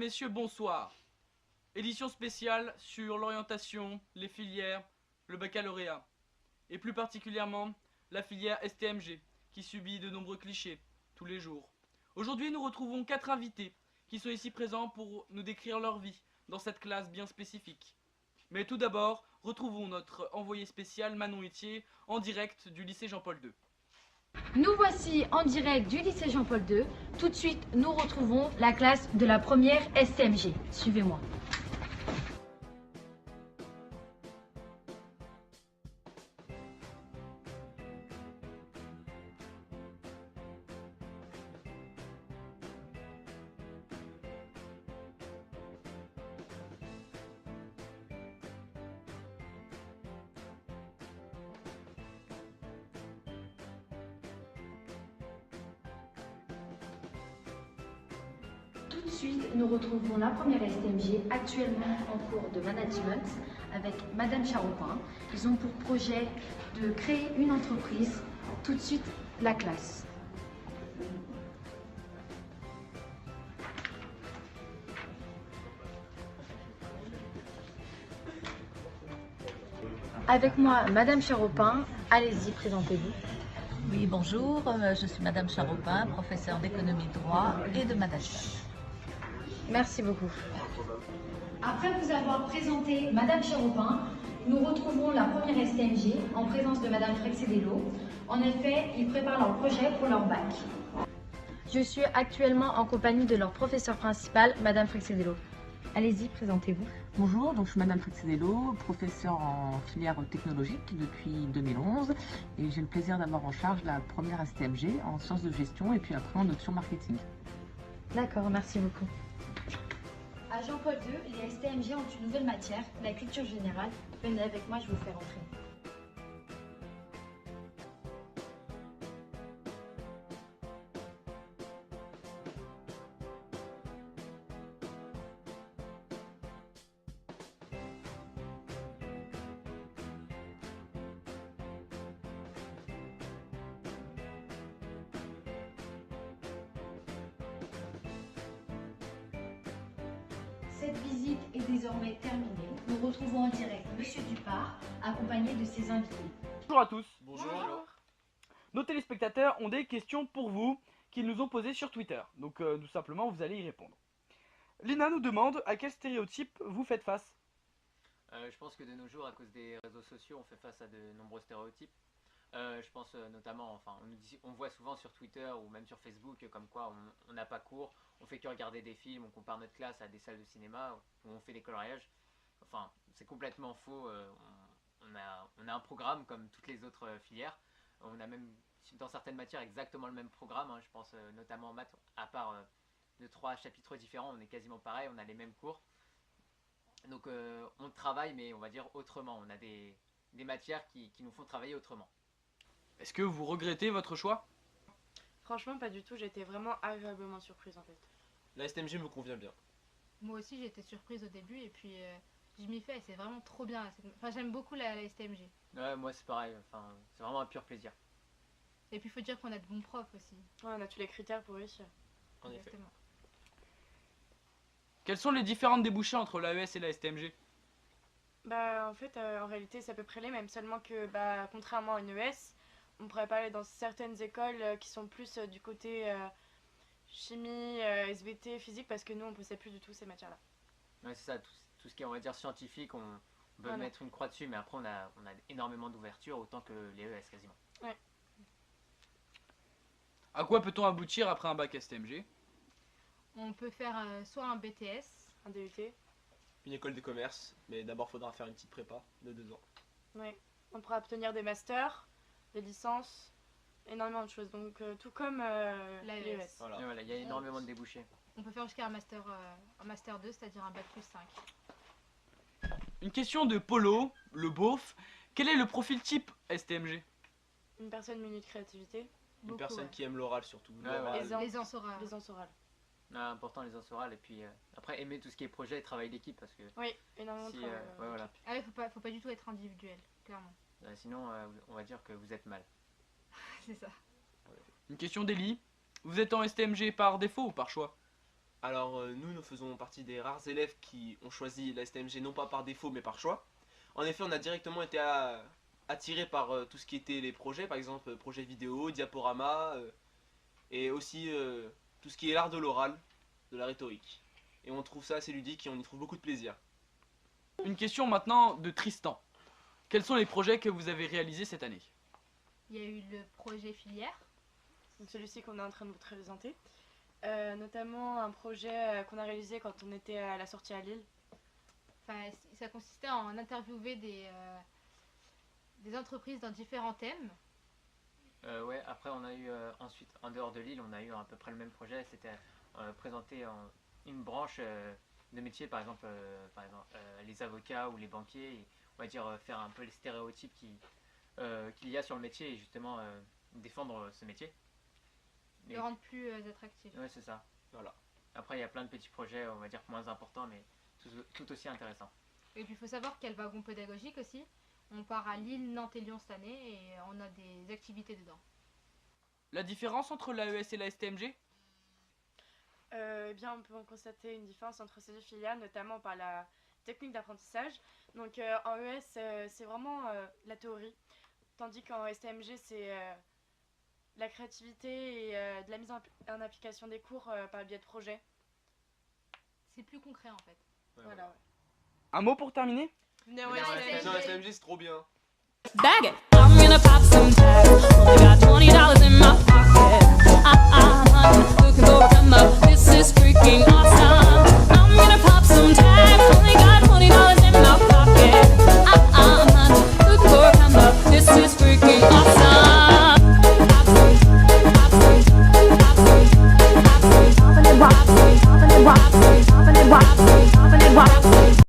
messieurs, bonsoir. Édition spéciale sur l'orientation, les filières, le baccalauréat. Et plus particulièrement, la filière STMG, qui subit de nombreux clichés, tous les jours. Aujourd'hui, nous retrouvons 4 invités, qui sont ici présents pour nous décrire leur vie, dans cette classe bien spécifique. Mais tout d'abord, retrouvons notre envoyé spécial Manon Etier, en direct du lycée Jean-Paul II. Nous voici en direct du lycée Jean-Paul II. Tout de suite, nous retrouvons la classe de la première STMG. Suivez-moi. Tout de suite, nous retrouvons la première STMG actuellement en cours de management avec Madame Charopin. Ils ont pour projet de créer une entreprise. Tout de suite, la classe. Avec moi, Madame Charopin. Allez-y, présentez-vous. Oui, bonjour, je suis Madame Charopin, professeure d'économie de droit et de management. Merci beaucoup. Après vous avoir présenté Madame Charopin, nous retrouvons la première STMG en présence de Madame Frexedello. En effet, ils préparent leur projet pour leur bac. Je suis actuellement en compagnie de leur professeur principal, Madame Frexedello. Allez-y, présentez-vous. Bonjour, donc je suis Madame Frexedello, professeure en filière technologique depuis 2011 et j'ai le plaisir d'avoir en charge la première STMG en sciences de gestion et puis après en option marketing. D'accord, merci beaucoup. À Jean-Paul II, les STMG ont une nouvelle matière, la culture générale. Venez avec moi, je vous fais rentrer. Cette visite est désormais terminée. Nous retrouvons en direct Monsieur Dupart, accompagné de ses invités. Bonjour à tous. Bonjour. Nos téléspectateurs ont des questions pour vous qu'ils nous ont posées sur Twitter. Donc tout simplement, vous allez y répondre. Lina nous demande à quel stéréotype vous faites face. Je pense que de nos jours, à cause des réseaux sociaux, on fait face à de nombreux stéréotypes. Je pense notamment, enfin, on voit souvent sur Twitter ou même sur Facebook comme quoi on n'a pas cours, on fait que regarder des films, on compare notre classe à des salles de cinéma où on fait des coloriages. Enfin, c'est complètement faux. On a un programme comme toutes les autres filières. On a même dans certaines matières exactement le même programme. Je pense notamment en maths, à part de 3 chapitres différents, on est quasiment pareil, on a les mêmes cours. Donc on travaille, mais on va dire autrement. On a des matières qui nous font travailler autrement. Est-ce que vous regrettez votre choix? Franchement, pas du tout, j'étais vraiment agréablement surprise en fait. La STMG me convient bien. Moi aussi j'étais surprise au début et puis je m'y fais et c'est vraiment trop bien. Enfin, j'aime beaucoup la STMG. Ouais, moi c'est pareil, enfin, c'est vraiment un pur plaisir. Et puis il faut dire qu'on a de bons profs aussi. Ouais, on a tous les critères pour réussir. En effet. Exactement. Quels sont les différents débouchés entre l'AES et la STMG? Bah en fait, en réalité c'est à peu près les mêmes, seulement que bah, contrairement à une ES, on pourrait pas aller dans certaines écoles qui sont plus du côté chimie, SVT, physique, parce que nous on possède plus du tout ces matières-là. Ouais, c'est ça, tout ce qui est on va dire scientifique, on peut Voilà. mettre une croix dessus, mais après on a énormément d'ouverture, autant que les ES quasiment. Ouais. À quoi peut-on aboutir après un bac STMG? On peut faire soit un BTS, Un DUT. Une école de commerce, mais d'abord faudra faire une petite prépa de 2 ans. Ouais. On pourra obtenir des masters, des licences, énormément de choses. Donc tout comme l'AES. l'ES. Voilà. Et voilà, il y a énormément de débouchés. On peut faire jusqu'à un master 2, c'est-à-dire un bac plus 5. Une question de Polo, le beauf. Quel est le profil type STMG? Une personne munie de créativité, Une Beaucoup, personne ouais. qui aime l'oral surtout. Ouais, L'oral. Les ans. Les orales. les orales. Important les orales et puis après aimer tout ce qui est projet et travail d'équipe parce que Oui, énormément si, de travail. ouais, voilà. Ah ouais, faut pas du tout être individuel, clairement. Sinon on va dire que vous êtes mal. C'est ça. Une question d'Eli. Vous êtes en STMG par défaut ou par choix? Alors nous faisons partie des rares élèves qui ont choisi la STMG non pas par défaut mais par choix. En effet, on a directement été attirés par tout ce qui était les projets, par exemple projet vidéo, diaporama, et aussi tout ce qui est l'art de l'oral, de la rhétorique. Et on trouve ça assez ludique et on y trouve beaucoup de plaisir. Une question maintenant de Tristan. Quels sont les projets que vous avez réalisés cette année? Il y a eu le projet filière. Donc celui-ci qu'on est en train de vous présenter. Notamment un projet qu'on a réalisé quand on était à la sortie à Lille. Enfin, ça consistait en interviewer des entreprises dans différents thèmes. Ouais, après on a eu ensuite, en dehors de Lille, on a eu à peu près le même projet. C'était présenter une branche de métier, par exemple les avocats ou les banquiers, et, on va dire faire un peu les stéréotypes qu'il y a sur le métier et justement défendre ce métier. Le rendre plus attractif. Ouais, c'est ça. Voilà. Après, il y a plein de petits projets, on va dire moins importants, mais tout aussi intéressants. Et puis il faut savoir qu'il y a le wagon pédagogique aussi. On part à Lille, Nantes et Lyon cette année et on a des activités dedans. La différence entre l'AES et la STMG? Eh bien, on peut en constater une différence entre ces deux filières, notamment par la technique d'apprentissage. Donc en ES, c'est vraiment la théorie, tandis qu'en STMG, c'est la créativité et de la mise en application des cours par le biais de projets. C'est plus concret en fait. Ouais, Voilà. Ouais. Un mot pour terminer? Venez au Ouais, STMG. Non, la STMG c'est trop bien. Bag it. I'm gonna pop some tags. Only got $20 in my pocket. Looking for a come up. This is freaking awesome.